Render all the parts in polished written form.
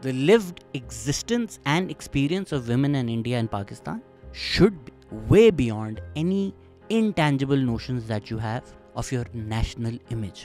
The lived existence and experience of women in India and Pakistan should be way beyond any intangible notions that you have of your national image.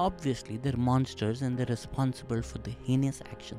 Obviously they're monsters and they're responsible for the heinous action.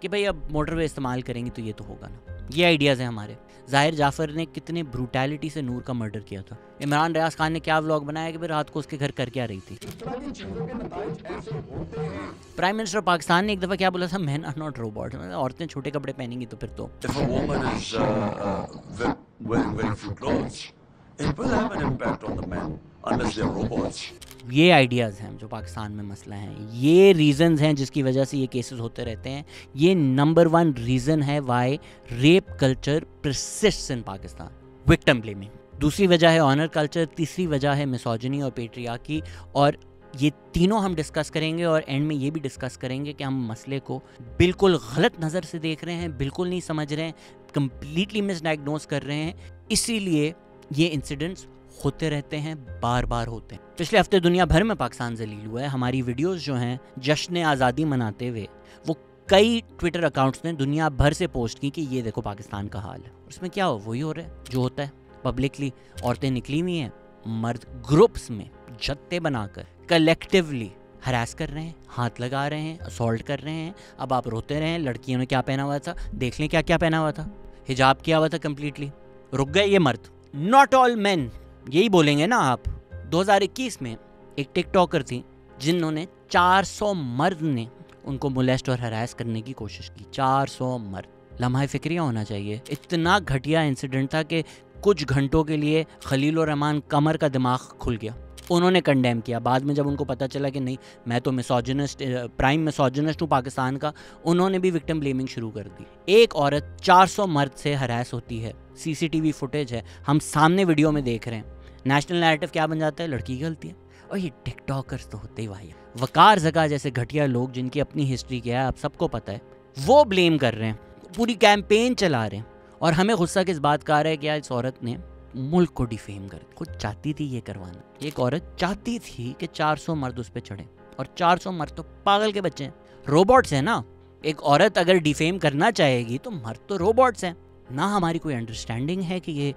کہ بھائی اب motor وے استعمال کریں گے تو یہ تو ہوگا نا. یہ آئیڈیاز ہیں ہمارے. ظاہر جعفر نے کتنے بروٹیلٹی سے نور کا مرڈر کیا تھا. عمران ریاض خان نے کیا ولاگ بنایا کہ پھر رات کو اس کے گھر کر کیا رہی تھی. پرائم منسٹر پاکستان نے ایک دفعہ کیا بولا تھا, مین آر ناٹ روبوٹ. عورتیں چھوٹے کپڑے پہنیں گی تو پھر تو یہ آئیڈیاز ہیں جو پاکستان میں مسئلہ ہیں. یہ ریزنز ہیں جس کی وجہ سے یہ کیسز ہوتے رہتے ہیں. یہ نمبر 1 ریزن ہے why rape culture persists in Pakistan. Victim blaming. دوسری وجہ ہے آنر کلچر. تیسری وجہ ہے میسوجنی اور پیٹریارکی. اور یہ تینوں ہم ڈسکس کریں گے, اور اینڈ میں یہ بھی ڈسکس کریں گے کہ ہم مسئلے کو بالکل غلط نظر سے دیکھ رہے ہیں, بالکل نہیں سمجھ رہے ہیں, کمپلیٹلی مس ڈائگنوز کر رہے ہیں. اسی لیے یہ انسیڈنٹس ہوتے رہتے ہیں, بار بار ہوتے ہیں. پچھلے ہفتے دنیا بھر میں پاکستان ذلیل ہوا ہے. ہماری ویڈیوز جو ہیں جشن آزادی مناتے ہوئے, وہ کئی ٹویٹر اکاؤنٹس نے دنیا بھر سے پوسٹ کی کہ یہ دیکھو پاکستان کا حال ہے. اس میں کیا ہو, وہی ہو رہا ہے جو ہوتا ہے پبلکلی. عورتیں نکلی ہوئی ہیں, مرد گروپس میں جتے بنا کر کلیکٹیولی ہراس کر رہے ہیں, ہاتھ لگا رہے ہیں, اسالٹ کر رہے ہیں. اب آپ روتے رہیں, لڑکیوں نے کیا پہنا ہوا تھا, دیکھ لیں کیا کیا پہنا ہوا تھا, حجاب کیا ہوا تھا کمپلیٹلی. رک گئے یہ مرد. ناٹ آل مین, یہی بولیں گے نا آپ. 2021 میں ایک ٹک ٹاکر تھی جنہوں نے 400 مرد نے ان کو مولیسٹ اور ہراس کرنے کی کوشش کی. 400 مرد. لمحہ فکریہ ہونا چاہیے. اتنا گھٹیا انسیڈنٹ تھا کہ کچھ گھنٹوں کے لیے خلیل الرحمان قمر کا دماغ کھل گیا. انہوں نے کنڈیم کیا. بعد میں جب ان کو پتا چلا کہ نہیں میں تو میسوجنسٹ, پرائم میسوجنسٹ ہوں پاکستان کا, انہوں نے بھی وکٹم بلیمنگ شروع کر دی. ایک عورت 400 مرد سے ہراس ہوتی ہے, سی سی ٹی وی فوٹیج ہے, ہم سامنے ویڈیو میں دیکھ رہے ہیں. نیشنل نیریٹو کیا بن جاتا ہے, لڑکی کی غلطی ہے. اور یہ ٹک ٹاکرز تو ہوتے ہی بھائی. وقار زکا جیسے گھٹیا لوگ جن کی اپنی ہسٹری کیا ہے آپ سب کو پتہ ہے, وہ بلیم کر رہے ہیں, پوری کیمپین چلا رہے ہیں. اور ہمیں غصہ کس بات کا آ رہا ہے کہ اس عورت نے ملک کو ڈیفیم کر دیا. خود چاہتی تھی یہ کروانا. ایک عورت چاہتی تھی کہ 400 مرد اس پہ چڑھیں, اور 400 مرد تو پاگل کے بچے ہیں, روبوٹس ہیں نا. ایک عورت اگر ڈیفیم کرنا چاہے گی تو مرد تو روبوٹس ہیں نہ. ہماری کوئی انڈرسٹینڈنگ ہے کہ یہ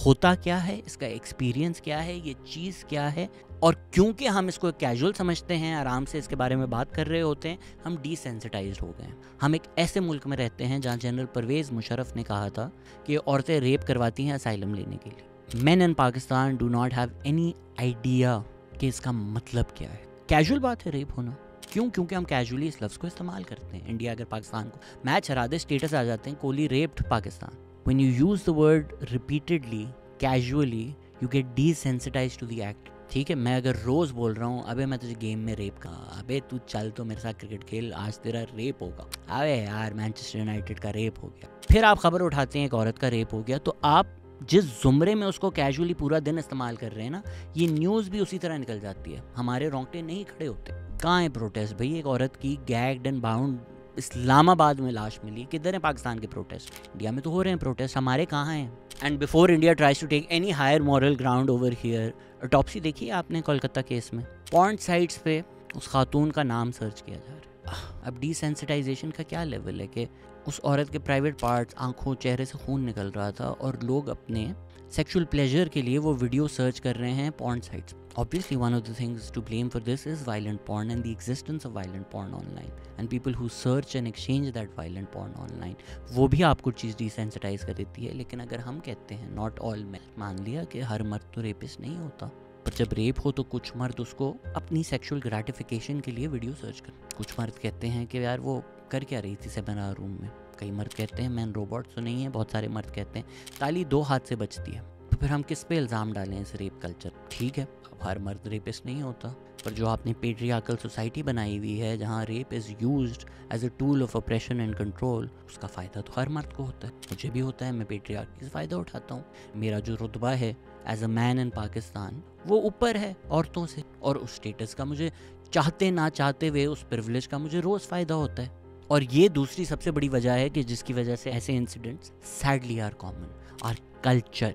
ہوتا کیا ہے, اس کا ایکسپیرینس کیا ہے, یہ چیز کیا ہے. اور کیونکہ ہم اس کو کیجول سمجھتے ہیں, آرام سے اس کے بارے میں بات کر رہے ہوتے ہیں, ہم ڈی سینسٹائزڈ ہو گئے ہیں. ہم ایک ایسے ملک میں رہتے ہیں جہاں جنرل پرویز مشرف نے کہا تھا کہ عورتیں ریپ کرواتی ہیں اسائلم لینے کے لیے. Men in Pakistan do not have any idea کہ اس کا مطلب کیا ہے. کیجول بات ہے ریپ ہونا. کیوں؟ کیونکہ ہم کیجولی اس لفظ کو استعمال کرتے ہیں. انڈیا اگر پاکستان کو میچ ہرا دے, اسٹیٹس آ جاتے ہیں Kohli rapid Pakistan. when you use the word repeatedly casually you get desensitized to the act. ٹھیک ہے, میں اگر روز بول رہا ہوں ابے میں تجھے گیم میں ریپ کہا, ابے تو چل تو میرے ساتھ کرکٹ کھیل, آج تیرا ریپ ہوگا, ابے یار مانچسٹر یونائٹیڈ کا ریپ ہو گیا. پھر آپ خبر اٹھاتے ہیں ایک عورت کا ریپ ہو گیا, تو آپ جس زمرے میں اس کو کیجولی پورا دن استعمال کر رہے ہیں نا, یہ نیوز بھی اسی طرح نکل جاتی ہے. ہمارے رونگٹے نہیں کھڑے ہوتے. کہاں ہے پروٹیسٹ بھائی؟ ایک عورت کی گیگڈ اینڈ باؤنڈ اسلام آباد میں لاش ملی. کدھر ہیں پاکستان کے پروٹیسٹ؟ انڈیا میں تو ہو رہے ہیں پروٹیسٹ, ہمارے کہاں ہیں؟ And before India tries to take any higher moral ground over here, autopsy دیکھی ہے آپ نے کولکتہ کیس میں؟ پورن سائٹس پہ اس خاتون کا نام سرچ کیا جا رہا ہے. اب ڈی سینسٹائزیشن کا کیا لیول ہے کہ اس عورت کے پرائیویٹ پارٹس, آنکھوں, چہرے سے خون نکل رہا تھا, اور لوگ اپنے سیکشول پلیجر کے لیے وہ ویڈیو سرچ کر رہے ہیں پورن sites. Obviously, one of the things to blame for this is violent porn and the existence of violent porn online and people who search and exchange that violent porn online. وہ بھی آپ کو چیز desensitise کر دیتی ہے. لیکن اگر ہم کہتے ہیں not all men, مان لیا کہ ہر مرد تو ریپسٹ نہیں ہوتا, پر جب ریپ ہو تو کچھ مرد اس کو اپنی سیکشول گریٹیفیکیشن کے لیے ویڈیو سرچ کر. کچھ مرد کہتے ہیں کہ یار وہ کر کیا رہی تھی سیمینار روم میں. کئی مرد کہتے ہیں مین روبوٹ تو نہیں ہے. بہت سارے مرد کہتے ہیں تالی 2 ہاتھ سے بچتی ہے. تو پھر ہم کس پہ الزام ڈالیں اس ریپ کلچر؟ ٹھیک ہے, ہر مرد ریپسٹ نہیں ہوتا, پر جو آپ نے پیٹریارکل سوسائٹی بنائی ہوئی ہے جہاں rape is used as a tool of oppression and control, اس کا فائدہ تو ہر مرد کو ہوتا ہے. مجھے بھی ہوتا ہے, میں پیٹریارکی سے فائدہ اٹھاتا ہوں. میرا جو رتبہ ہے as a main in Pakistan وہ اوپر ہے عورتوں سے, اور اس اسٹیٹس کا مجھے چاہتے نہ چاہتے ہوئے اس پریولیج کا مجھے روز فائدہ ہوتا ہے. اور یہ دوسری سب سے بڑی وجہ ہے کہ جس کی وجہ سے ایسے انسیڈنٹس سیڈلی آر کامن. اور کلچر,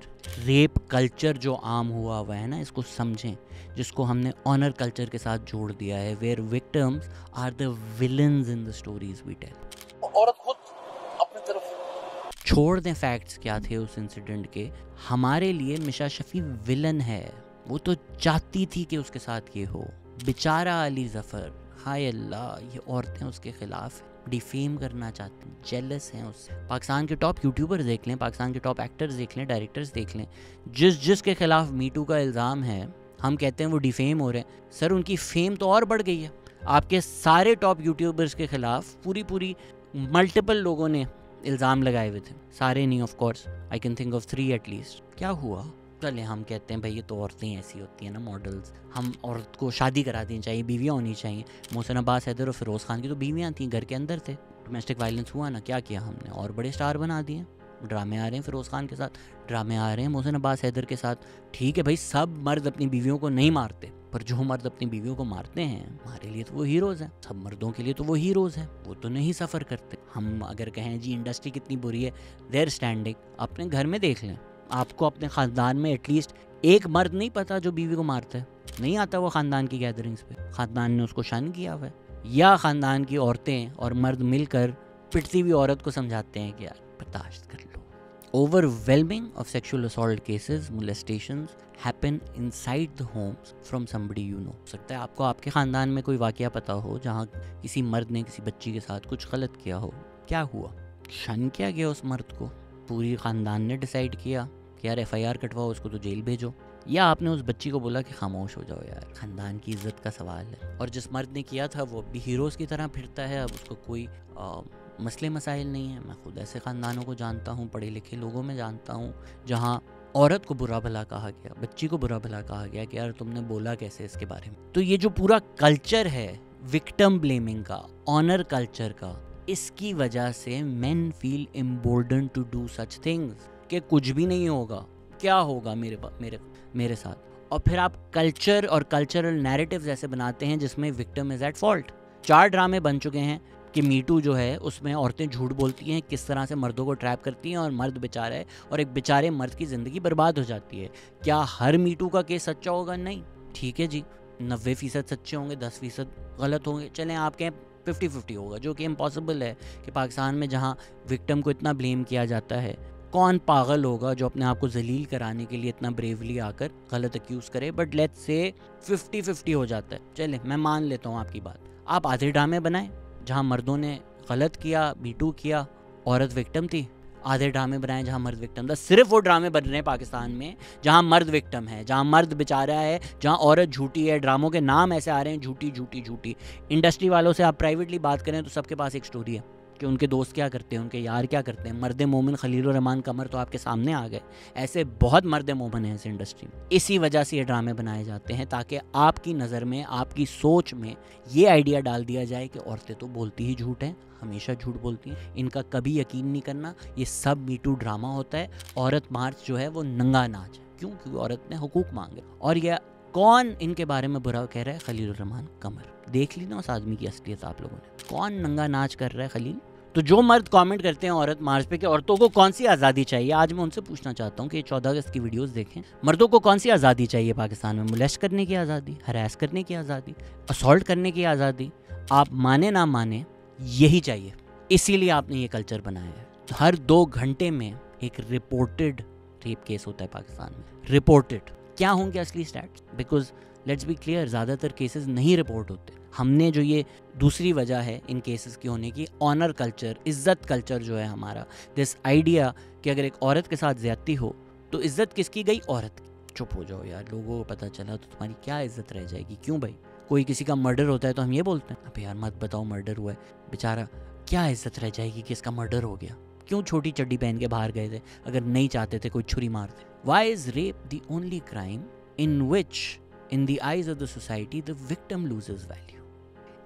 ریپ کلچر جو عام ہوا ہوا ہے نا, اس کو سمجھیں, جس کو ہم نے آنر کلچر کے ساتھ جوڑ دیا ہے, where victims are the villains in the stories we tell. عورت خود اپنی طرف چھوڑ دیں فیکٹس کیا تھے اس انسیڈنٹ کے. ہمارے لیے مشا شفیع ولن ہے. وہ تو چاہتی تھی کہ اس کے ساتھ یہ ہو. بیچارہ علی ظفر, ہائے اللہ, یہ عورتیں اس کے خلاف ہیں. ڈیفیم کرنا چاہتے ہیں, جیلس ہیں اس سے. پاکستان کے ٹاپ یوٹیوبر دیکھ لیں, پاکستان کے ٹاپ ایکٹرز دیکھ لیں, ڈائریکٹرز دیکھ لیں, جس کے خلاف میٹو کا الزام ہے, ہم کہتے ہیں وہ ڈیفیم ہو رہے ہیں. سر ان کی فیم تو اور بڑھ گئی ہے. آپ کے سارے ٹاپ یوٹیوبرز کے خلاف پوری ملٹیپل لوگوں نے الزام لگائے ہوئے تھے, سارے نہیں of course, I can think of 3 at least. کیا ہوا؟ چلے ہم کہتے ہیں بھائی یہ تو عورتیں ایسی ہوتی ہیں نا, ماڈلز, ہم عورت کو شادی کرا دینی چاہیے, بیویاں ہونی چاہیے. محسن عباس حیدر اور فیروز خان کی تو بیویاں تھیں, گھر کے اندر تھے, ڈومیسٹک وائلنس ہوا نا, کیا کیا ہم نے, اور بڑے سٹار بنا دیے. ڈرامے آ رہے ہیں فیروز خان کے ساتھ, ڈرامے آ رہے ہیں محسن عباس حیدر کے ساتھ. ٹھیک ہے بھائی, سب مرد اپنی بیویوں کو نہیں مارتے, پر جو مرد اپنی بیویوں کو مارتے ہیں ہمارے لیے تو وہ ہیروز ہیں. سب مردوں کے لیے تو وہ ہیروز ہیں, وہ تو نہیں سفر کرتے. ہم اگر کہیں جی انڈسٹری کتنی بری ہے, دیر اسٹینڈنگ, اپنے گھر میں دیکھ لیں. آپ کو اپنے خاندان میں ایٹ لیسٹ ایک مرد نہیں پتا جو بیوی کو مارتا ہے, نہیں آتا وہ خاندان کی گیدرنگز پہ, خاندان نے اس کو شن کیا ہوا ہے, یا خاندان کی عورتیں اور مرد مل کر پٹتی ہوئی عورت کو سمجھاتے ہیں کہ یار برداشت کر لو. Overwhelming of sexual assault cases, molestations happen inside the homes from somebody you know. سکتا ہے آپ کو آپ کے خاندان میں کوئی واقعہ پتا ہو جہاں کسی مرد نے کسی بچی کے ساتھ کچھ غلط کیا ہو. کیا ہوا؟ شن کیا گیا اس مرد کو, پوری خاندان نے ڈیسائیڈ کیا کہ یار FIR کٹواؤ, اس کو تو جیل بھیجو, یا آپ نے اس بچی کو بولا کہ خاموش ہو جاؤ یار, خاندان کی عزت کا سوال ہے. اور جس مرد نے کیا تھا وہ بھی ہیروز کی طرح پھرتا ہے, اب اس کو کوئی مسئلے مسائل نہیں ہیں. میں خود ایسے خاندانوں کو جانتا ہوں, پڑھے لکھے لوگوں میں جانتا ہوں, جہاں عورت کو برا بھلا کہا گیا, بچی کو برا بھلا کہا گیا کہ یار تم نے بولا کیسے اس کے بارے میں. تو یہ جو پورا کلچر ہے وکٹم بلیمنگ کا, آنر کلچر کا, اس کی وجہ سے مین فیل امبورڈن ٹو ڈو سچ تھنگز کہ کچھ بھی نہیں ہوگا, کیا ہوگا میرے ساتھ. اور پھر آپ کلچر اور کلچرل نیریٹیوز ایسے بناتے ہیں جس میں وکٹم از ایٹ فالٹ. 4 ڈرامے بن چکے ہیں کہ میٹو جو ہے اس میں عورتیں جھوٹ بولتی ہیں, کس طرح سے مردوں کو ٹریپ کرتی ہیں, اور مرد بیچارہ ہے, اور ایک بیچارے مرد کی زندگی برباد ہو جاتی ہے. کیا ہر میٹو کا کیس سچا ہوگا؟ نہیں. ٹھیک ہے جی, 90% سچے ہوں گے, 10% غلط ہوں گے. چلیں آپ کہیں 50-50 ہوگا, جو کہ امپاسبل ہے کہ پاکستان میں جہاں وکٹم کو اتنا بلیم کیا جاتا ہے, کون پاگل ہوگا جو اپنے آپ کو ذلیل کرانے کے لیے اتنا بریولی آ کر غلط ایکیوز کرے. بٹ لیٹس سے 50-50 ہو جاتا ہے. چلیں میں مان لیتا ہوں آپ کی بات. آپ آدھے ڈرامے بنائیں جہاں مردوں نے غلط کیا, بیٹو کیا, عورت وکٹم تھی. آدھے ڈرامے بنائیں جہاں مرد وکٹم تھا. صرف وہ ڈرامے بن رہے ہیں پاکستان میں جہاں مرد وکٹم ہے, جہاں مرد بیچارہ ہے, جہاں عورت جھوٹی ہے. ڈراموں کے نام ایسے آ رہے ہیں, جھوٹی جھوٹی جھوٹی. انڈسٹری والوں سے آپ پرائیویٹلی بات کریں تو سب کے پاس ایک سٹوری ہے کہ ان کے دوست کیا کرتے ہیں, ان کے یار کیا کرتے ہیں. مرد مومن خلیل الرحمان قمر تو آپ کے سامنے آ گئے. ایسے بہت مرد مومن ہیں اس انڈسٹری میں. اسی وجہ سے یہ ڈرامے بنائے جاتے ہیں تاکہ آپ کی نظر میں, آپ کی سوچ میں یہ آئیڈیا ڈال دیا جائے کہ عورتیں تو بولتی ہی جھوٹ ہیں, ہمیشہ جھوٹ بولتی ہیں, ان کا کبھی یقین نہیں کرنا, یہ سب میٹو ڈرامہ ہوتا ہے. عورت مارچ جو ہے وہ ننگا ناچ ہے, کیونکہ عورت نے حقوق مانگے. اور یہ کون ان کے بارے میں برا کہہ رہا ہے؟ خلیل الرحمان قمر. دیکھ لی نا اس آدمی کی اصلیت آپ لوگوں نے, کون ننگا ناچ کر رہا ہے؟ خلیل. تو جو مرد کامنٹ کرتے ہیں عورت مارچ پہ کہ عورتوں کو کون سی آزادی چاہیے, آج میں ان سے پوچھنا چاہتا ہوں کہ 14 اگست کی ویڈیوز دیکھیں, مردوں کو کون سی آزادی چاہیے پاکستان میں؟ مولیسٹ کرنے کی آزادی, ہراس کرنے کی آزادی, اسالٹ کرنے کی آزادی. آپ مانے نہ مانے یہی چاہیے. اسی لیے آپ نے یہ کلچر بنایا ہے. ہر 2 گھنٹے میں ایک رپورٹڈ ریپ کیس ہوتا ہے پاکستان میں. رپورٹڈ. کیا ہوں گے اصلی stats? Because let's be clear, زیادہ تر کیسز نہیں رپورٹ ہوتے. ہم نے جو یہ دوسری وجہ ہے ان کیسز کی ہونے کی, آنر کلچر, عزت کلچر جو ہے ہمارا, دس آئیڈیا کہ اگر ایک عورت کے ساتھ زیادتی ہو تو عزت کس کی گئی؟ عورت کی. چپ ہو جاؤ یار, لوگوں کو پتہ چلا تو تمہاری کیا عزت رہ جائے گی؟ کیوں بھائی, کوئی کسی کا مرڈر ہوتا ہے تو ہم یہ بولتے ہیں اب یار مت بتاؤ مرڈر ہوا ہے, بیچارہ کیا عزت رہ جائے گی کہ اس کا مرڈر ہو گیا؟ کیوں چھوٹی چڈی پہن کے باہر گئے تھے؟ اگر نہیں چاہتے تھے کوئی چھری مار دے. Why is rape the only crime in which in the eyes of the society the victim loses value,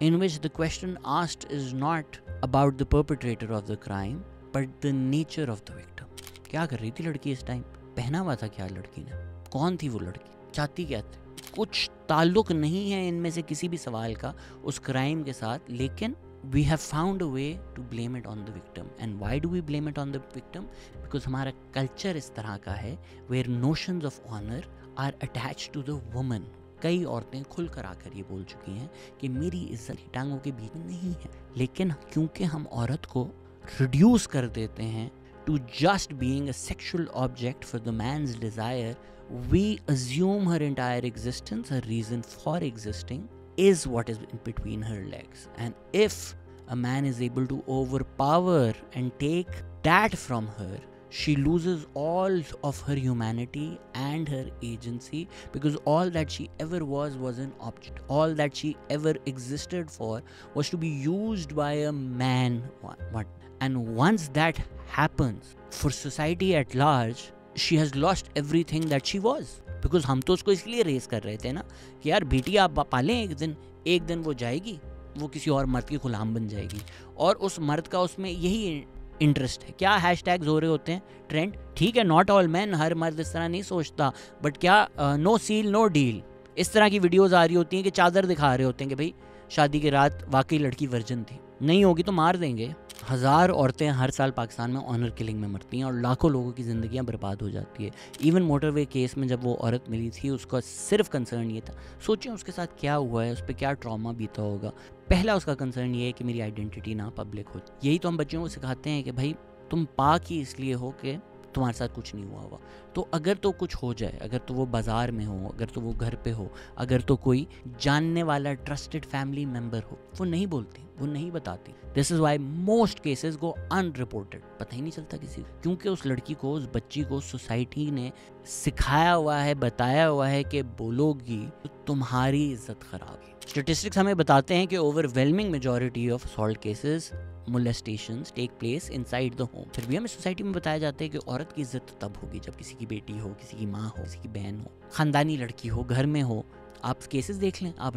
in which the question asked is not about the perpetrator of the crime but the nature of the victim. کیا کر رہی تھی لڑکی اس time? پہنا ہوا تھا کیا لڑکی نے؟ کون تھی وہ لڑکی؟ چاہتی کیا تھی؟ کچھ تعلق نہیں ہے ان میں سے کسی بھی سوال کا اس کرائم کے ساتھ, لیکن we have found a way to blame it on the victim. And why do we blame it on the victim? Because ہمارا کلچر اس طرح کا ہے where notions of honor are attached to the woman. کئی عورتیں کھل کر آ کر یہ بول چکی ہیں کہ میری عزت ٹانگوں کے بیچ میں نہیں ہے, لیکن کیونکہ ہم عورت کو ریڈیوس کر دیتے ہیں to just being a sexual object for the man's desire, we assume her entire existence, her reason for existing is what is in between her legs. And if a man is able to overpower and take that from her, she loses all of her humanity and her agency, because all that she ever was an object. All that she ever existed for was to be used by a man. And once that happens, for society at large, she has lost everything that she was. Because ہم تو اس کو اس لیے raise کر رہے تھے نا کہ یار بیٹی آپ پالیں ایک دن وہ جائے گی, وہ کسی اور مرد کی غلام بن جائے گی, اور اس مرد کا اس میں یہی انٹرسٹ ہے. کیا ہیش ٹیگز ہو رہے ہوتے ہیں, ٹرینڈ, ٹھیک ہے, ناٹ آل مین, ہر مرد اس طرح نہیں سوچتا, بٹ کیا نو سیل نو ڈیل, اس طرح کی ویڈیوز آ رہی ہوتی ہیں کہ چادر دکھا رہے ہوتے ہیں کہ بھائی شادی کی رات واقعی لڑکی ورجن تھی, نہیں ہوگی تو مار دیں گے. 1000 عورتیں ہر سال پاکستان میں آنر کلنگ میں مرتی ہیں اور لاکھوں لوگوں کی زندگیاں برباد ہو جاتی ہے. ایون موٹر وے کیس میں جب وہ عورت ملی تھی, اس کا صرف کنسرن یہ تھا, سوچیں اس کے ساتھ کیا ہوا ہے, اس پہ کیا ٹراما بیتا ہوگا. پہلا اس کا کنسرن یہ ہے کہ میری آئیڈینٹی نہ پبلک ہو. یہی تو ہم بچوں کو سکھاتے ہیں کہ بھائی تم پاک ہی اس لیے ہو کہ تمہارے ساتھ کچھ نہیں ہوا ہوا. تو اگر تو کچھ ہو جائے, اگر تو وہ بازار میں ہو, اگر تو وہ گھر پہ ہو, اگر تو کوئی جاننے والا ٹرسٹڈ فیملی ممبر ہو, وہ نہیں بولتی, وہ نہیں بتاتی. This is why most cases go unreported. پتہ ہی نہیں چلتا کسی کو, کیونکہ اس لڑکی کو, اس بچی کو سوسائٹی نے سکھایا ہوا ہے, بتایا ہوا ہے کہ بولو گی تو تمہاری عزت خراب ہے. اسٹیٹسٹکس ہمیں بتاتے ہیں کہ overwhelming majority of assault cases, molestations take place inside the home. پھر بھی ہمیں سوسائٹی میں بتایا جاتا ہے کہ عورت کی عزت تب ہوگی جب کسی کی بیٹی ہو, کسی کی ماں ہو, کسی کی بہن ہو, خاندانی لڑکی ہو, گھر میں ہو. آپ کیسز دیکھ لیں, آپ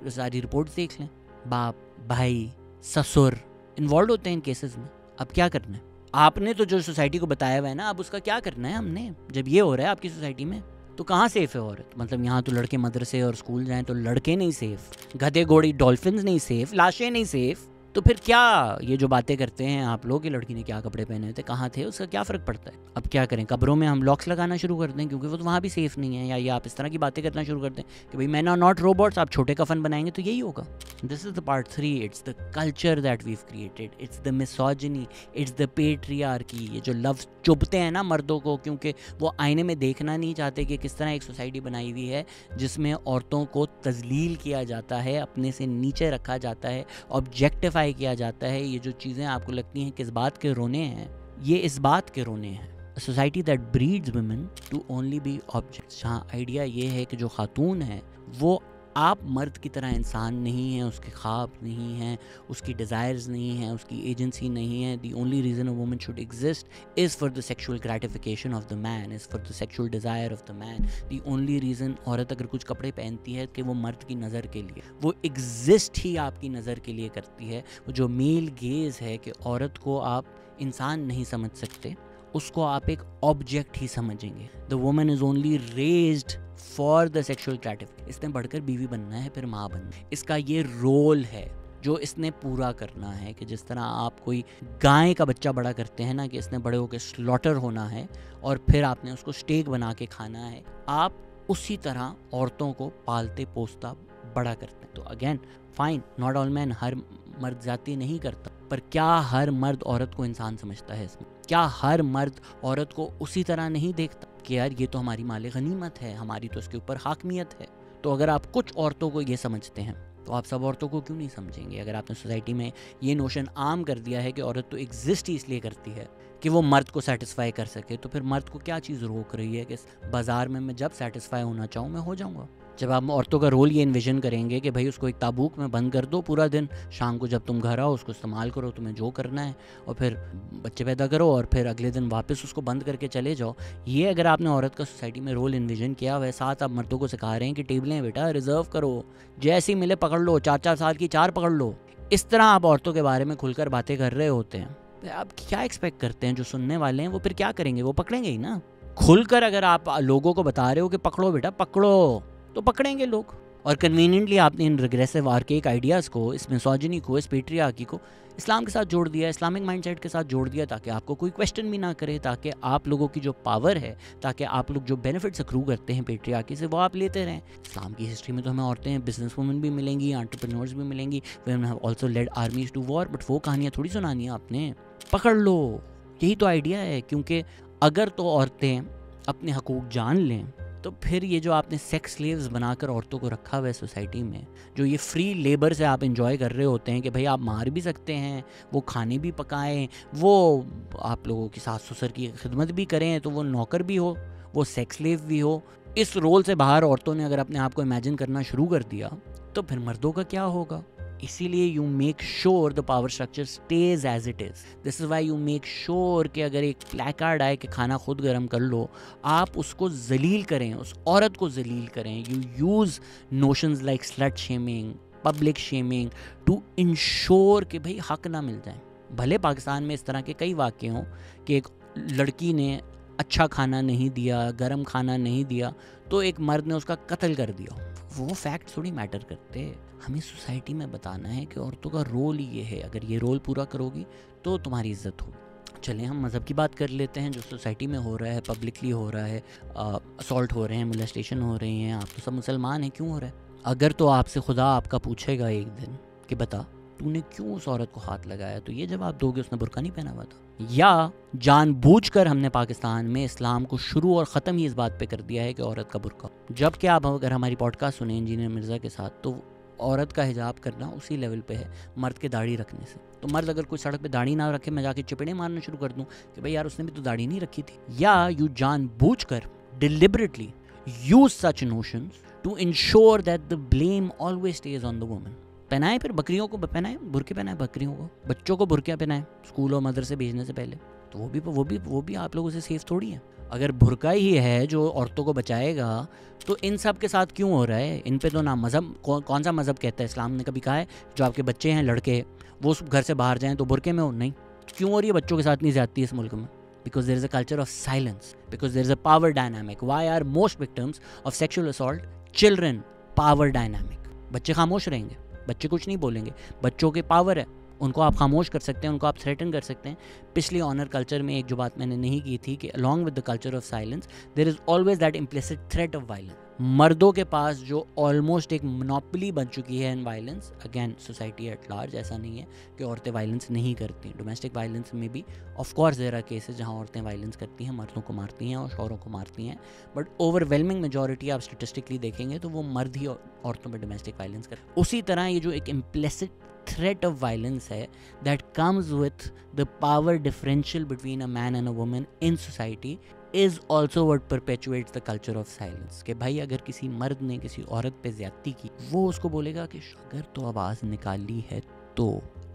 ساری رپورٹس دیکھ لیں, باپ, بھائی, سسر انوالوڈ ہوتے ہیں ان کیسز میں. اب کیا کرنا ہے آپ نے, تو جو سوسائٹی کو بتایا ہوا ہے نا, اب اس کا کیا کرنا ہے ہم نے. جب یہ ہو رہا ہے آپ کی سوسائٹی میں تو کہاں سیف ہے عورت؟ مطلب یہاں تو لڑکے مدرسے اور اسکول جائیں تو لڑکے نہیں سیف, گدھے گھوڑی ڈولفنز نہیں سیف, لاشیں نہیں سیف. تو پھر کیا یہ جو باتیں کرتے ہیں آپ لوگ کہ لڑکی نے کیا کپڑے پہنے تھے, کہاں تھے, اس کا کیا فرق پڑتا ہے؟ اب کیا کریں, قبروں میں ہم لاکس لگانا شروع کر دیں کیونکہ وہ تو وہاں بھی سیف نہیں ہے, یا یہ آپ اس طرح کی باتیں کرنا شروع کر دیں کہ بھائی مین آر ناٹ روبوٹس, آپ چھوٹے کفن بنائیں گے تو یہی ہوگا. This is the part 3. It's the culture that we've created, it's the misogyny, it's the patriarchy. یہ جو لفظ چبھتے ہیں نا مردوں کو, کیونکہ وہ آئینے میں دیکھنا نہیں چاہتے کہ کس طرح ایک سوسائٹی بنائی ہوئی ہے جس میں عورتوں کو تذلیل کیا جاتا ہے, اپنے سے نیچے رکھا جاتا ہے, آبجیکٹیفائی کیا جاتا ہے. یہ جو چیزیں آپ کو لگتی ہیں کہ اس بات کے رونے ہیں, یہ اس بات کے رونے ہیں. Society that breeds women to only be objects. جہاں آئیڈیا یہ ہے کہ جو خاتون ہے وہ آپ مرد کی طرح انسان نہیں ہیں, اس کے خواب نہیں ہیں, اس کی ڈیزائرز نہیں ہیں, اس کی ایجنسی نہیں ہے. The only reason a woman should exist is for the sexual gratification of the man, is for the sexual desire of the man. The only reason عورت اگر کچھ کپڑے پہنتی ہے کہ وہ مرد کی نظر کے لیے, وہ ایگزسٹ ہی آپ کی نظر کے لیے کرتی ہے. وہ جو میل گیز ہے کہ عورت کو آپ انسان نہیں سمجھ سکتے, اس کو آپ ایک آبجیکٹ ہی سمجھیں گے. The woman is only raised for the sexual gratification. اس نے بڑھ کر بیوی بننا ہے, پھر ماں بننا ہے. اس کا یہ رول ہے جو اس نے پورا کرنا ہے. کہ جس طرح آپ کوئی گائے کا بچہ بڑا کرتے ہیں نا, کہ اس نے بڑے ہو کے سلاٹر ہونا ہے اور پھر آپ نے اس کو اسٹیک بنا کے کھانا ہے, آپ اسی طرح عورتوں کو پالتے پوستا بڑا کرتے ہیں. تو اگین فائن, ناٹ آل مین, ہر مرد ذاتی نہیں کرتا, پر کیا ہر مرد عورت کو انسان سمجھتا ہے؟ اس میں کیا ہر مرد عورت کو اسی طرح نہیں دیکھتا کہ یار یہ تو ہماری مال غنیمت ہے, ہماری تو اس کے اوپر حاکمیت ہے؟ تو اگر آپ کچھ عورتوں کو یہ سمجھتے ہیں تو آپ سب عورتوں کو کیوں نہیں سمجھیں گے؟ اگر آپ نے سوسائٹی میں یہ نوشن عام کر دیا ہے کہ عورت تو ایگزسٹ ہی اس لیے کرتی ہے کہ وہ مرد کو سیٹسفائی کر سکے, تو پھر مرد کو کیا چیز روک رہی ہے کہ بازار میں جب سیٹسفائی ہونا چاہوں میں ہو جاؤں گا؟ جب آپ عورتوں کا رول یہ انویژن کریں گے کہ بھائی اس کو ایک تابوت میں بند کر دو پورا دن, شام کو جب تم گھر آؤ اس کو استعمال کرو, تمہیں جو کرنا ہے, اور پھر بچے پیدا کرو اور پھر اگلے دن واپس اس کو بند کر کے چلے جاؤ. یہ اگر آپ نے عورت کا سوسائٹی میں رول انویژن کیا ہوا ہے, ساتھ آپ مردوں کو سکھا رہے ہیں کہ ٹیبلیں بیٹا ریزرو کرو, جیسی ملے پکڑ لو, 4 سال کی 4 پکڑ لو, اس طرح آپ عورتوں کے بارے میں کھل کر باتیں کر رہے ہوتے ہیں. آپ کیا ایکسپیکٹ کرتے ہیں جو سننے والے ہیں وہ پھر کیا کریں گے؟ وہ پکڑیں گے ہی نا. کھل کر اگر آپ لوگوں کو بتا رہے ہو کہ پکڑو بیٹا پکڑو, تو پکڑیں گے لوگ. اور کنوینئنٹلی آپ نے ان ریگریسو آرکیک آئیڈیاز کو, اس میسوجنی کو, اس پیٹریارکی کو اسلام کے ساتھ جوڑ دیا, اسلامک مائنڈ سیٹ کے ساتھ جوڑ دیا, تاکہ آپ کو کوئی کویشچن بھی نہ کرے, تاکہ آپ لوگوں کی جو پاور ہے, تاکہ آپ لوگ جو بینیفٹس اکرو کرتے ہیں پیٹریارکی سے, وہ آپ لیتے رہیں. اسلام کی ہسٹری میں تو ہمیں عورتیں بزنس وومن بھی ملیں گی, انٹرپرینورز بھی ملیں گی, women have also led armies to war, but وہ کہانیاں تھوڑی سنانی ہیں آپ نے. پکڑ لو, یہی تو آئیڈیا ہے. کیونکہ اگر تو عورتیں اپنے حقوق جان لیں, تو پھر یہ جو آپ نے سیکس سلیوز بنا کر عورتوں کو رکھا ہوا ہے سوسائٹی میں, جو یہ فری لیبر سے آپ انجوائے کر رہے ہوتے ہیں کہ بھائی آپ مار بھی سکتے ہیں, وہ کھانے بھی پکائیں, وہ آپ لوگوں کی ساس سسر کی خدمت بھی کریں, تو وہ نوکر بھی ہو, وہ سیکس سلیو بھی ہو, اس رول سے باہر عورتوں نے اگر اپنے آپ کو امیجن کرنا شروع کر دیا تو پھر مردوں کا کیا ہوگا؟ اسی لیے you make sure the power structure stays as it is. This is why you make sure کہ اگر ایک پلیکارڈ آئے کہ کھانا خود گرم کر لو, آپ اس کو ذلیل کریں, اس عورت کو ذلیل کریں. You use notions like slut shaming, public shaming to ensure کہ بھائی حق نہ مل جائیں. بھلے پاکستان میں اس طرح کے کئی واقعے ہوں کہ ایک لڑکی نے اچھا کھانا نہیں دیا, گرم کھانا نہیں دیا, تو ایک مرد نے اس کا قتل کر دیا. وہ فیکٹ تھوڑی میٹر کرتے. ہمیں سوسائٹی میں بتانا ہے کہ عورتوں کا رول یہ ہے, اگر یہ رول پورا کرو گی تو تمہاری عزت ہوگی. چلیں ہم مذہب کی بات کر لیتے ہیں. جو سوسائٹی میں ہو رہا ہے, پبلکلی ہو رہا ہے, اسالٹ ہو رہے ہیں, مولیسٹیشن ہو رہی ہیں, آپ تو سب مسلمان ہیں, کیوں ہو رہا ہے؟ اگر تو آپ سے خدا آپ کا پوچھے گا ایک دن کہ بتا تو نے کیوں اس عورت کو ہاتھ لگایا, تو یہ جواب دو گے اس نے برقع نہیں پہنا ہوا تھا. یا جان بوجھ کر ہم نے پاکستان میں اسلام کو شروع اور ختم ہی اس بات پہ کر دیا ہے کہ عورت کا برقع. جب کہ آپ اگر ہماری پوڈ کاسٹ سنیں انجینئر مرزا کے ساتھ, تو عورت کا حجاب کرنا اسی لیول پہ ہے مرد کے داڑھی رکھنے سے. تو مرد اگر کوئی سڑک پہ داڑھی نہ رکھے, میں جا کے چپڑے مارنا شروع کر دوں کہ بھائی یار اس نے بھی تو داڑھی نہیں رکھی تھی. یا یو جان بوجھ کر deliberately use such notions to ensure that the blame always stays on the woman. پہنائیں, پھر بکریوں کو پہنائیں, برقعے پہنائیں بکریوں کو, بچوں کو برقعہ پہنائیں اسکول اور مدرسے بھیجنے سے پہلے. تو وہ بھی آپ لوگوں سے سیف تھوڑی ہے. اگر برقعہ ہی ہے جو عورتوں کو بچائے گا, تو ان سب کے ساتھ کیوں ہو رہا ہے؟ ان پہ تو نہ مذہب, کون سا مذہب کہتا ہے؟ اسلام نے کبھی کہا ہے جو آپ کے بچے ہیں لڑکے وہ گھر سے باہر جائیں تو برقعے میں ہو؟ نہیں. کیوں ہو رہی ہے بچوں کے ساتھ اتنی زیادتی اس ملک میں؟ Because there is a culture of silence, because there is a power dynamic. Why are most victims of sexual assault children? Power dynamic. بچے خاموش رہیں گے, بچے کچھ نہیں بولیں گے, بچوں کے پاور ہے, ان کو آپ خاموش کر سکتے ہیں, ان کو آپ تھریٹن کر سکتے ہیں. پچھلی آنر کلچر میں ایک جو بات میں نے نہیں کی تھی کہ along with the culture of silence there is always that implicit threat of violence. مردوں کے پاس جو آلموسٹ ایک منوپلی بن چکی ہے in violence. Again society at large, ایسا نہیں ہے کہ عورتیں وائلنس نہیں کرتی. ڈومیسٹک وائلنس میں بھی of course there are cases جہاں عورتیں وائلنس کرتی ہیں, مردوں کو مارتی ہیں اور شوہروں کو مارتی ہیں, بٹ اوور ویلمنگ میجورٹی آپ اسٹیٹسٹکلی دیکھیں گے تو وہ مرد ہی عورتوں پہ ڈومیسٹک وائلنس کرتے ہیں. اسی طرح یہ جو ایک امپلیسٹ threat of violence ہے that comes with the power differential between a man and a woman in society is also what perpetuates the culture of silence. کہ بھائی اگر کسی مرد نے کسی عورت پہ زیادتی کی, وہ اس کو بولے گا کہ اگر تو آواز نکالی ہے تو,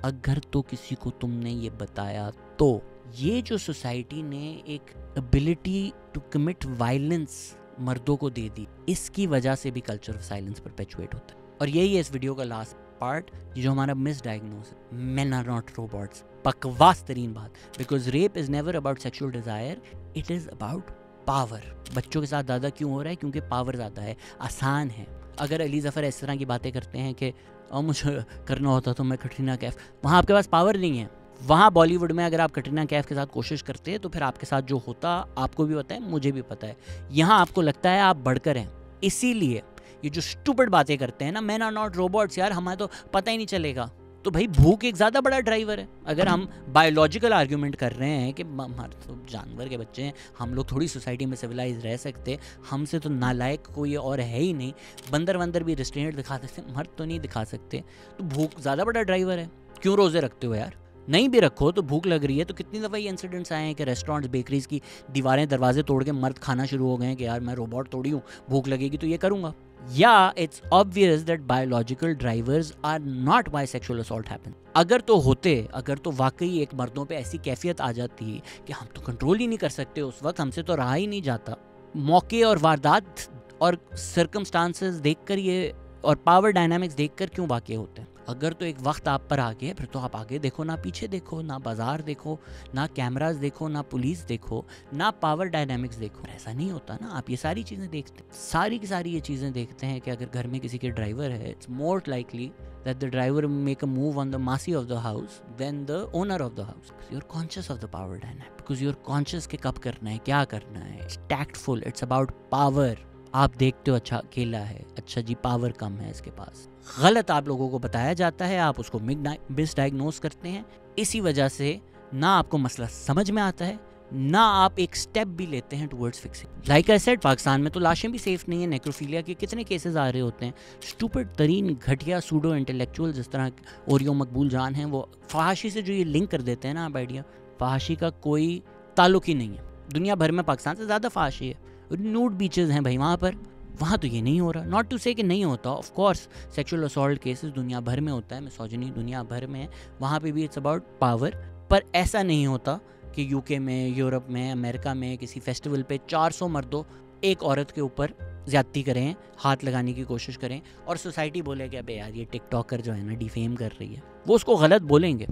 اگر تو کسی کو تم نے یہ بتایا تو. یہ جو سوسائٹی نے ایک ability to commit violence مردوں کو دے دی, اس کی وجہ سے بھی culture of silence perpetuate ہوتا ہے. اور یہی ہے اس ویڈیو کا لاسٹ پارٹ, جو ہمارا مس ڈائگنوز ہے. Men are not robots. بکواس ترین بات, because rape is never about sexual desire, it is about power. بچوں کے ساتھ زیادہ کیوں ہو رہا ہے؟ کیونکہ پاور زیادہ ہے, آسان ہے. اگر علی ظفر اس طرح کی باتیں کرتے ہیں کہ مجھے کرنا ہوتا تو میں کٹرینہ کیف, وہاں آپ کے پاس پاور نہیں ہے. وہاں بالی ووڈ میں اگر آپ کٹرینہ کیف کے ساتھ کوشش کرتے ہیں تو پھر آپ کے ساتھ جو ہوتا آپ کو بھی پتہ ہے, مجھے بھی پتہ ہے. یہاں آپ کو لگتا ہے آپ بڑھ کر ہیں. اسی لیے یہ جو اسٹوپڈ باتیں کرتے ہیں نا, مین آر ناٹ روبوٹس, یار ہمیں تو پتہ ہی نہیں چلے گا. تو بھائی بھوک ایک زیادہ بڑا ڈرائیور ہے. اگر ہم بایولوجیکل آرگیومنٹ کر رہے ہیں کہ ہمارے تو جانور کے بچے ہیں, ہم لوگ تھوڑی سوسائٹی میں سویلائز رہ سکتے, ہم سے تو نالائق کوئی اور ہے ہی نہیں. بندر وندر بھی ریسٹرینٹ دکھا سکتے, مرد تو نہیں دکھا سکتے. تو بھوک زیادہ بڑا ڈرائیور ہے. کیوں روزے رکھتے ہو یار؟ نہیں بھی رکھو تو بھوک لگ رہی ہے. تو کتنی دفعہ یہ انسیڈنٹس آئے ہیں کہ ریسٹورینٹس بیکریز کی دیواریں دروازے توڑ کے مرد کھانا شروع ہو گئے ہیں کہ یار میں روبوٹ توڑی ہوں, بھوک لگے گی تو یہ کروں گا. یا it's obvious that biological drivers are not why sexual assault happens. اگر تو ہوتے, اگر تو واقعی ایک مردوں پہ ایسی کیفیت آ جاتی کہ ہم تو کنٹرول ہی نہیں کر سکتے, اس وقت ہم سے تو رہا ہی نہیں جاتا. موقع اور واردات اور سرکمسٹانسز دیکھ کر یہ, اور پاور ڈائنامکس دیکھ کر کیوں واقع ہوتے ہیں. اگر تو ایک وقت آپ پر آ گیا, پھر تو آپ آگے دیکھو, نہ پیچھے دیکھو, نہ بازار دیکھو, نہ کیمراز دیکھو, نہ پولیس دیکھو, نہ پاور ڈائنامکس دیکھو. ایسا نہیں ہوتا نا. آپ یہ ساری چیزیں دیکھتے ہیں, ساری کی ساری یہ چیزیں دیکھتے ہیں کہ اگر گھر میں کسی کے ڈرائیور ہے, it's more likely that the driver make a move on the masi of the house than the owner of the house. Because you're conscious of the power dynamic. Because you're conscious کہ کب کرنا ہے, کیا کرنا ہے. It's tactful. It's about power. آپ دیکھتے ہو اچھا اکیلا ہے, اچھا جی پاور کم ہے اس کے پاس. غلط آپ لوگوں کو بتایا جاتا ہے, آپ اس کو مس ڈائگنوز کرتے ہیں. اسی وجہ سے نہ آپ کو مسئلہ سمجھ میں آتا ہے, نہ آپ ایک سٹیپ بھی لیتے ہیں towards fixing. Like I said, Pakistan میں تو لاشیں بھی سیف نہیں ہیں. نیکروفیلیا کے کتنے کیسز آ رہے ہوتے ہیں. اسٹوپڈ ترین گھٹیا سوڈو انٹلیکچوئل جس طرح اوریو مقبول جان ہیں, وہ فحاشی سے جو یہ لنک کر دیتے ہیں نا آپ آئیڈیا, فحاشی کا کوئی تعلق ہی نہیں ہے. دنیا بھر میں پاکستان سے زیادہ فحاشی ہے. نیوڈ بیچز ہیں بھائی وہاں پر, وہاں تو یہ نہیں ہو رہا. ناٹ ٹو سے کہ نہیں ہوتا, of course sexual assault cases دنیا بھر میں ہوتا ہے, مسوجنی دنیا بھر میں ہے, وہاں پہ بھی اٹس اباؤٹ پاور. پر ایسا نہیں ہوتا کہ یو کے میں, یورپ میں, امریکہ میں کسی فیسٹیول پہ 400 مردوں ایک عورت کے اوپر زیادتی کریں, ہاتھ لگانے کی کوشش کریں, اور سوسائٹی بولے کہ ابے یار یہ ٹک ٹاکر جو ہے نا ڈیفیم کر رہی ہے, وہ اس کو غلط بولیں گے.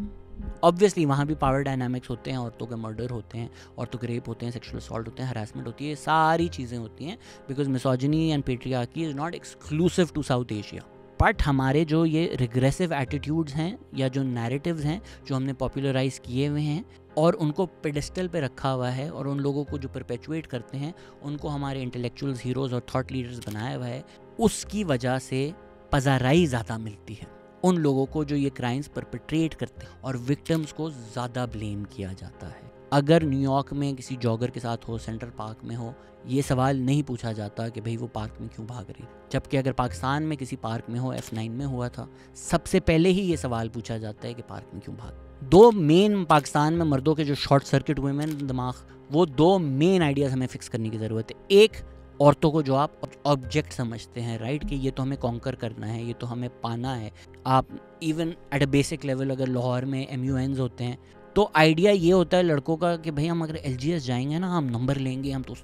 آبویسلی وہاں بھی پاور ڈائنامکس ہوتے ہیں, عورتوں کے مرڈر ہوتے ہیں, عورتوں کے ریپ ہوتے ہیں, سیکشل اسالٹ ہوتے ہیں, ہراسمنٹ ہوتی ہے, یہ ساری چیزیں ہوتی ہیں, because misogyny and patriarchy is not exclusive to South Asia. But ہمارے جو یہ ریگریسو ایٹیٹیوڈز ہیں یا جو نیریٹیوز ہیں جو ہم نے پاپولرائز کیے ہوئے ہیں اور ان کو پیڈسٹل پہ رکھا ہوا ہے, اور ان لوگوں کو جو پرپیچویٹ کرتے ہیں ان کو ہمارے انٹلیکچوئلز, ہیروز اور تھاٹ لیڈرز بنایا ہوا ہے, اس کی وجہ سے پذیرائی زیادہ ملتی ہے ان لوگوں کو جو یہ کرائمز پرپیٹریٹ کرتے ہیں, اور وکٹمز کو زیادہ بلیم کیا جاتا ہے. اگر نیو یارک میں کسی جاگر کے ساتھ ہو, سینٹرل پارک میں ہو, یہ سوال نہیں پوچھا جاتا کہ بھئی وہ پارک میں کیوں بھاگ رہی, جبکہ اگر پاکستان میں کسی پارک میں ہو, F9 میں ہوا تھا, سب سے پہلے ہی یہ سوال پوچھا جاتا ہے کہ پارک میں کیوں بھاگ. دو مین پاکستان میں مردوں کے جو شارٹ سرکٹ ہوئے ہیں دماغ, وہ دو مین آئیڈیاز ہمیں فکس کرنے کی ضرورت ہے. ایک, عورتوں کو جو آپ آبجیکٹ سمجھتے ہیں, رائٹ, کہ یہ تو ہمیں کانکر کرنا ہے, یہ تو ہمیں پانا ہے. آپ even at a basic level اگر لاہور میں MUNs ہوتے ہیں تو آئیڈیا یہ ہوتا ہے لڑکوں کا کہ بھئی ہم اگر LGS جائیں گے نا, ہم نمبر لیں گے, ہم تو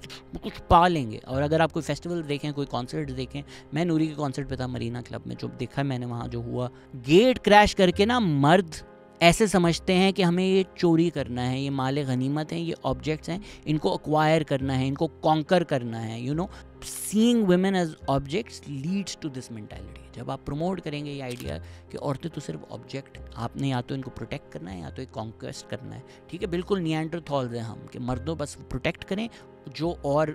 کچھ پا لیں گے. اور اگر آپ کوئی فیسٹیول دیکھیں, کوئی کانسرٹ دیکھیں, میں نوری کے کانسرٹ پہ تھا مرینا کلب میں, جو دیکھا میں نے وہاں جو ہوا, گیٹ کریش کر کے نا مرد ایسے سمجھتے ہیں کہ ہمیں یہ چوری کرنا ہے, یہ مال غنیمت ہیں, یہ آبجیکٹس ہیں, ان کو ایکوائر کرنا ہے, ان کو کانکر کرنا ہے. You know, seeing women as objects leads to this mentality. جب آپ پروموٹ کریں گے یہ آئیڈیا کہ عورتیں تو صرف آبجیکٹ, آپ نے یا تو ان کو پروٹیکٹ کرنا ہے یا تو ایک کانکویسٹ کرنا ہے. ٹھیک ہے, بالکل نیانڈرتھالز ہیں ہم, کہ مردوں بس پروٹیکٹ کریں, جو اور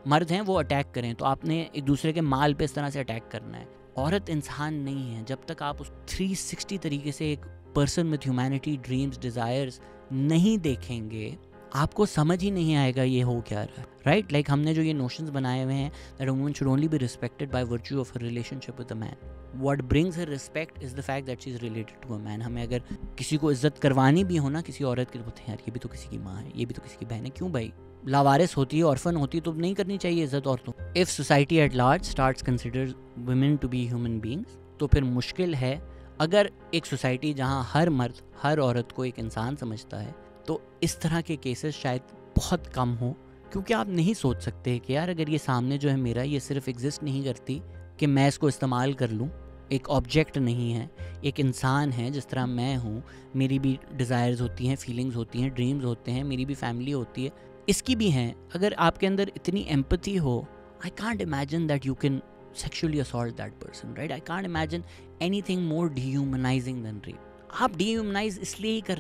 مرد ہیں وہ اٹیک کریں. تو آپ نے ایک دوسرے کے مال پہ اس طرح سے اٹیک کرنا ہے. عورت انسان نہیں ہے. جب تک آپ اس 360 طریقے سے ایک person with humanity, dreams, desires نہیں دیکھیں گے, آپ کو سمجھ ہی نہیں آئے گا یہ ہو کیا رہا ہے. رائٹ, لائک ہم نے جو یہ نوشنز بنائے ہوئے ہیں that a woman should only be respected by virtue of her relationship with a man. What brings her respect is the fact that she is related to a man. ہمیں اگر کسی کو عزت کروانی بھی ہو نا کسی عورت کے, بولتے ہیں یار یہ بھی تو کسی کی ماں ہے, یہ بھی تو کسی کی بہن ہے. کیوں بھائی, لاوارث ہوتی ہے, orphan ہوتی ہے, تو نہیں کرنی چاہیے عزت عورتوں. If society at large starts considers women to be human beings, تو پھر مشکل ہے. اگر ایک سوسائٹی جہاں ہر مرد ہر عورت کو ایک انسان سمجھتا ہے, تو اس طرح کے کیسز شاید بہت کم ہوں. کیونکہ آپ نہیں سوچ سکتے کہ یار اگر یہ سامنے جو ہے میرا, یہ صرف ایگزسٹ نہیں کرتی کہ میں اس کو استعمال کر لوں, ایک آبجیکٹ نہیں ہے, ایک انسان ہے جس طرح میں ہوں, میری بھی ڈیزائرز ہوتی ہیں, فیلنگز ہوتی ہیں, ڈریمز ہوتے ہیں, میری بھی فیملی ہوتی ہے, اس کی بھی ہیں. اگر آپ کے اندر اتنی empathy who, I can't imagine that you can sexually assault that person, right? I can't imagine anything more dehumanizing than rape. آپ ڈیہیومنائز اس لیے ہی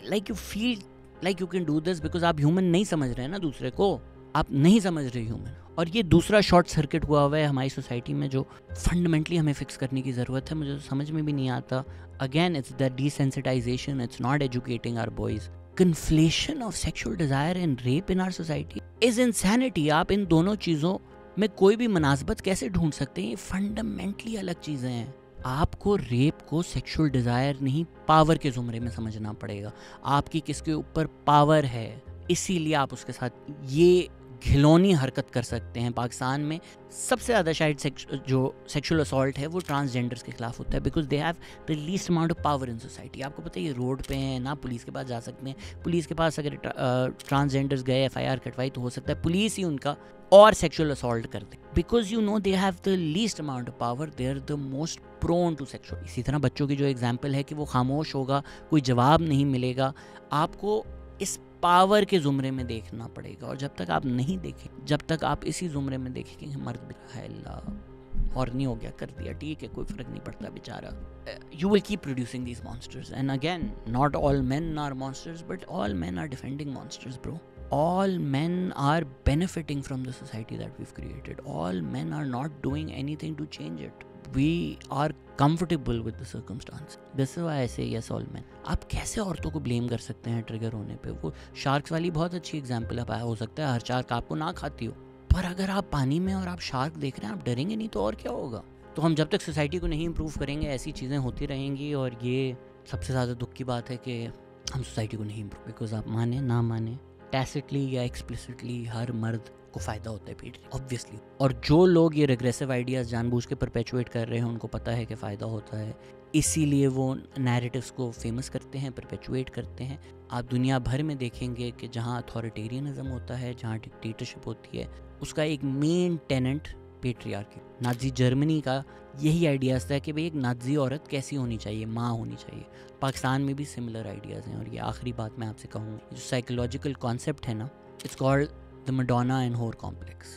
like you feel like you can do this because آپ ہیومن نہیں سمجھ رہے ہیں نا دوسرے کو, آپ نہیں سمجھ رہے ہیومن. اور یہ دوسرا شارٹ سرکٹ ہوا ہوا ہے ہماری سوسائٹی میں, جو فنڈامنٹلی ہمیں فکس کرنے کی ضرورت ہے. مجھے سمجھ میں بھی نہیں آتا. Again it's the desensitization, it's not educating our boys. Conflation of sexual desire and rape in our society is insanity. آپ ان دونوں چیزوں میں کوئی بھی مناسبت کیسے ڈھونڈ سکتے ہیں؟ یہ فنڈامنٹلی الگ چیزیں ہیں. آپ کو ریپ کو سیکشل ڈیزائر نہیں, پاور کے زمرے میں سمجھنا پڑے گا. آپ کی کس کے اوپر پاور ہے, اسی لیے آپ اس کے ساتھ یہ گھلونی حرکت کر سکتے ہیں. پاکستان میں سب سے زیادہ شاید جو سیکشل اسالٹ ہے وہ ٹرانسجینڈرز کے خلاف ہوتا ہے, because they have the least amount of power in society. آپ کو پتہ ہے یہ روڈ پہ ہیں نا, پولیس کے پاس جا سکتے ہیں. پولیس کے پاس اگر ٹرانسجینڈرز گئے, FIR کٹوائی, تو ہو سکتا ہے پولیس ہی ان کا اور سیکشل اسالٹ کر دے, because you know they have the least amount of power, they are the most prone to sexual. اسی طرح بچوں کی جو ایگزامپل ہے کہ وہ خاموش ہوگا, کوئی جواب نہیں ملے گا, آپ کو اس پاور کے زمرے میں دیکھنا پڑے گا. اور جب تک آپ نہیں دیکھیں, جب تک آپ اسی زمرے میں دیکھیں کہ مرد بھی ہے اللہ اور نہیں ہو گیا, کر دیا, ٹھیک ہے, کوئی فرق نہیں پڑتا بیچارہ, you will keep producing these monsters. And again, not all men are monsters, but all men are defending monsters, bro. All men are benefiting from the society that we've created. All men are not doing anything to change it. we are comfortable with the circumstance. This is why I say yes all men. آپ کیسے عورتوں کو blame کر سکتے ہیں trigger ہونے پہ؟ وہ شارکس والی بہت اچھی ایگزامپل ہے. ہو سکتا ہے ہر شارک آپ کو نہ کھاتی ہو, پر اگر آپ پانی میں اور آپ شارک دیکھ رہے ہیں, آپ ڈریں گے نہیں تو اور کیا ہوگا؟ تو ہم جب تک سوسائٹی کو نہیں امپروو کریں گے ایسی چیزیں ہوتی رہیں گی. اور یہ سب سے زیادہ دکھ کی بات ہے کہ ہم سوسائٹی کو نہیں امپروو, بیکاز آپ مانیں نہ مانیں ٹیسٹلی یا ایکسپلسٹلی ہر مرد کو فائدہ ہوتا ہے پیٹ obviously. اور جو لوگ یہ ریگریسو آئیڈیاز جان بوجھ کے پرپیچویٹ کر رہے ہیں ان کو پتہ ہے کہ فائدہ ہوتا ہے, اسی لیے وہ نیریٹیوز کو فیمس کرتے ہیں, پرپیچویٹ کرتے ہیں. آپ دنیا بھر میں دیکھیں گے کہ جہاں اتھارٹیرینزم ہوتا ہے, جہاں ڈکٹیٹرشپ ہوتی ہے, اس کا ایک مین ٹیننٹ پیٹریارکی. نازی جرمنی کا یہی آئیڈیاز تھا کہ بھئی ایک نازی عورت کیسی ہونی چاہیے, ماں ہونی چاہیے. پاکستان میں بھی سملر آئیڈیاز ہیں. اور یہ آخری بات میں آپ سے کہوں, جو سائیکولوجیکل کانسیپٹ ہے نا, it's called the Madonna and whore complex.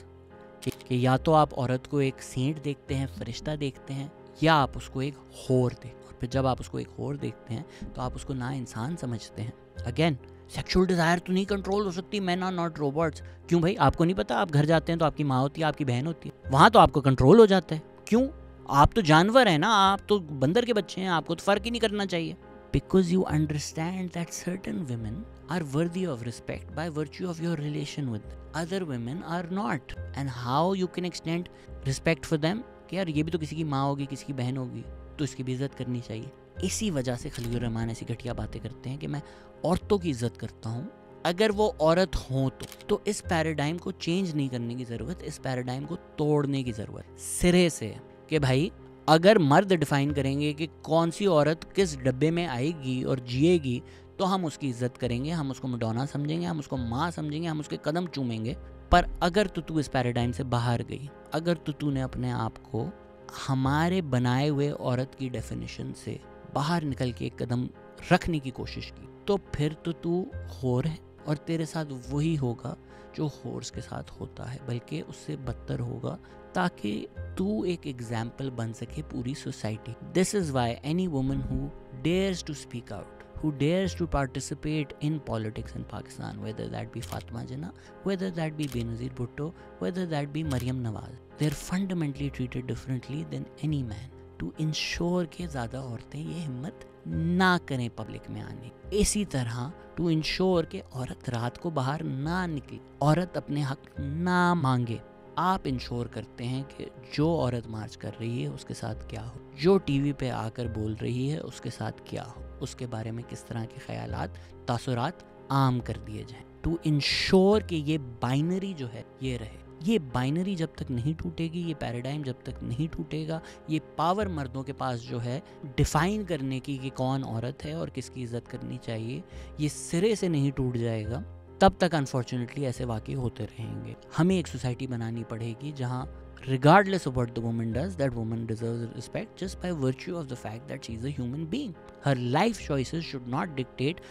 کہ یا تو آپ عورت کو ایک سینٹ دیکھتے ہیں, فرشتہ دیکھتے ہیں, یا آپ اس کو ایک ہور دیکھتے ہیں. اور پھر جب آپ اس کو ایک ہور دیکھتے ہیں تو آپ اس کو نا انسان سمجھتے ہیں. اگین سیکشول ڈیزائر تو نہیں کنٹرول ہو سکتی, مین آر ناٹ روبوٹس. کیوں بھائی؟ آپ کو نہیں پتا آپ گھر جاتے ہیں تو آپ کی ماں ہوتی ہے, آپ کی بہن ہوتی ہے, وہاں تو آپ کو کنٹرول ہو جاتا ہے. کیوں؟ آپ تو جانور ہیں نا, آپ تو بندر کے بچے ہیں, آپ کو تو فرق ہی نہیں کرنا چاہیے. Because you understand that certain women are worthy of respect by virtue of your relation with them. Other women are not. And how you can extend respect for them کہ یار یہ بھی تو کسی کی ماں ہوگی, کسی کی بہن ہوگی, تو اس کی بھی عزت کرنی چاہیے. اسی وجہ سے خلیل الرحمن ایسی گھٹیا باتیں کرتے ہیں کہ میں عورتوں کی عزت کرتا ہوں اگر وہ عورت ہوں تو اس پیراڈائم کو چینج نہیں کرنے کی ضرورت, اس پیراڈائم کو توڑنے کی ضرورت سرے سے. کہ بھائی اگر مرد ڈیفائن کریں گے کہ کون سی عورت کس ڈبے میں آئے گی اور جیے گی تو ہم اس کی عزت کریں گے, ہم اس کو مڈونا سمجھیں گے, ہم اس کو ماں سمجھیں گے, ہم اس کے قدم چومیں گے. پر اگر تو اس پیراڈائم سے باہر گئی, اگر تو نے اپنے آپ کو ہمارے بنائے ہوئے عورت کی ڈیفینیشن سے باہر نکل کے ایک قدم رکھنے کی کوشش کی, تو پھر تو ہور ہے. اور تیرے ساتھ وہی ہوگا جو ہورس کے ساتھ ہوتا ہے, بلکہ اس سے بدتر ہوگا, تاکہ تو ایک ایگزامپل بن سکے پوری society. This is why any woman who dares to speak out, who dares to participate in politics in Pakistan, whether that be Fatima Jinnah, whether that be Benazir Bhutto, whether that be Maryam Nawaz, they're fundamentally treated differently than any man. To ensure کہ زیادہ عورتیں یہ ہمت نہ کریں public میں آنے. اسی طرح ٹو انشور کہ عورت رات کو باہر نہ نکلے, عورت اپنے حق نہ مانگے. آپ انشور کرتے ہیں کہ جو عورت مارچ کر رہی ہے اس کے ساتھ کیا ہو, جو ٹی وی پہ آ کر بول رہی ہے اس کے ساتھ کیا ہو, اس کے بارے میں کس طرح کے خیالات, تاثرات عام کر دیے جائیں. ٹو انشور کہ یہ بائنری جو ہے یہ رہے. یہ بائنری جب تک نہیں ٹوٹے گی, یہ پیراڈائم جب تک نہیں ٹوٹے گا, یہ پاور مردوں کے پاس جو ہے ڈیفائن کرنے کی کہ کون عورت ہے اور کس کی عزت کرنی چاہیے, یہ سرے سے نہیں ٹوٹ جائے گا, تب تک انفارچونیٹلی ایسے واقع ہوتے رہیں گے. ہمیں ایک سوسائٹی بنانی پڑے گی جہاں regardless of what the woman does, that woman deserves respect just by virtue of the fact that she is a human being. Her life choices should not dictate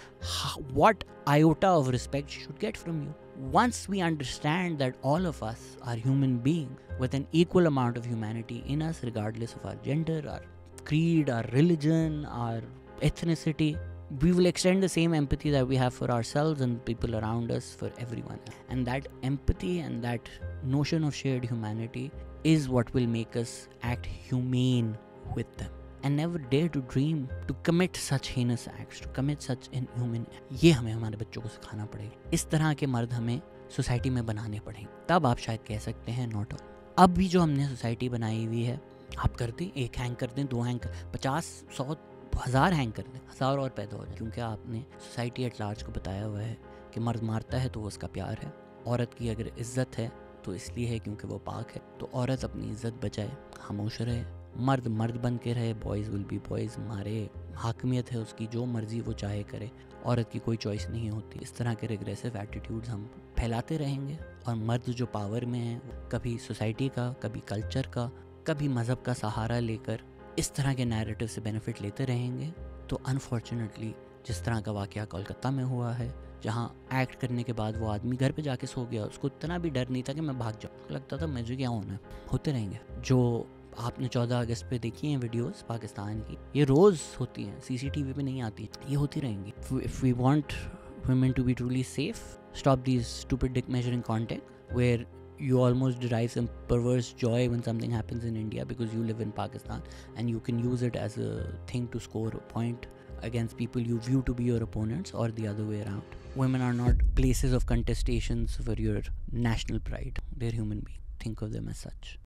what iota of respect she should get from you. Once we understand that all of us are human beings with an equal amount of humanity in us, regardless of our gender, our creed, our religion, our ethnicity, we will extend the same empathy that we have for ourselves and people around us for everyone. And that empathy and that notion of shared humanity is what will make us act humane with them and never dare to dream to commit such heinous acts, to commit such inhuman acts. یہ ہمیں ہمارے بچوں کو سکھانا پڑے گا. اس طرح کے مرد ہمیں سوسائٹی میں بنانے پڑیں گے, تب آپ شاید کہہ سکتے ہیں نوٹ آل. اب بھی جو ہم نے سوسائٹی بنائی ہوئی ہے, آپ کر دیں, ایک ہینگ کر دیں, دو ہینگ کر, 50 100 1000 ہینگ کر دیں, 1000 اور پیدا ہو جائیں. کیونکہ آپ نے سوسائٹی ایٹ لارج کو بتایا ہوا ہے کہ مرد مارتا ہے تو وہ اس کا پیار ہے, عورت کی اگر عزت ہے تو اس لیے ہے کیونکہ وہ پاک ہے. تو عورت اپنی عزت بچائے, خاموش رہے, مرد مرد بن کے رہے, بوائز ول بی بوائز, مارے, حاکمیت ہے اس کی, جو مرضی وہ چاہے کرے, عورت کی کوئی چوائس نہیں ہوتی. اس طرح کے ریگریسو ایٹیٹیوڈز ہم پھیلاتے رہیں گے, اور مرد جو پاور میں ہیں کبھی سوسائٹی کا, کبھی کلچر کا, کبھی مذہب کا سہارا لے کر اس طرح کے نیریٹو سے بینیفٹ لیتے رہیں گے. تو انفارچونیٹلی جس طرح کا واقعہ کولکتہ میں ہوا ہے, جہاں ایکٹ کرنے کے بعد وہ آدمی گھر پہ جا کے سو گیا, اس کو اتنا بھی ڈر نہیں تھا کہ میں بھاگ جاؤں, لگتا تھا مجھے کیا ہونا ہے. ہوتے رہیں گے. جو آپ نے 14 اگست پہ دیکھی ہیں ویڈیوز پاکستان کی, یہ روز ہوتی ہیں, سی سی ٹی وی پہ نہیں آتی, یہ ہوتی رہیں گی. If we want women to be truly safe, stop these stupid dick measuring content where you almost derive some perverse joy when something happens in India because you live in Pakistan, and you can use it as a thing to score a point against people you view to be your opponents, or the other way around. Women are not places of contestations for your national pride. They're human beings. Think of them as such.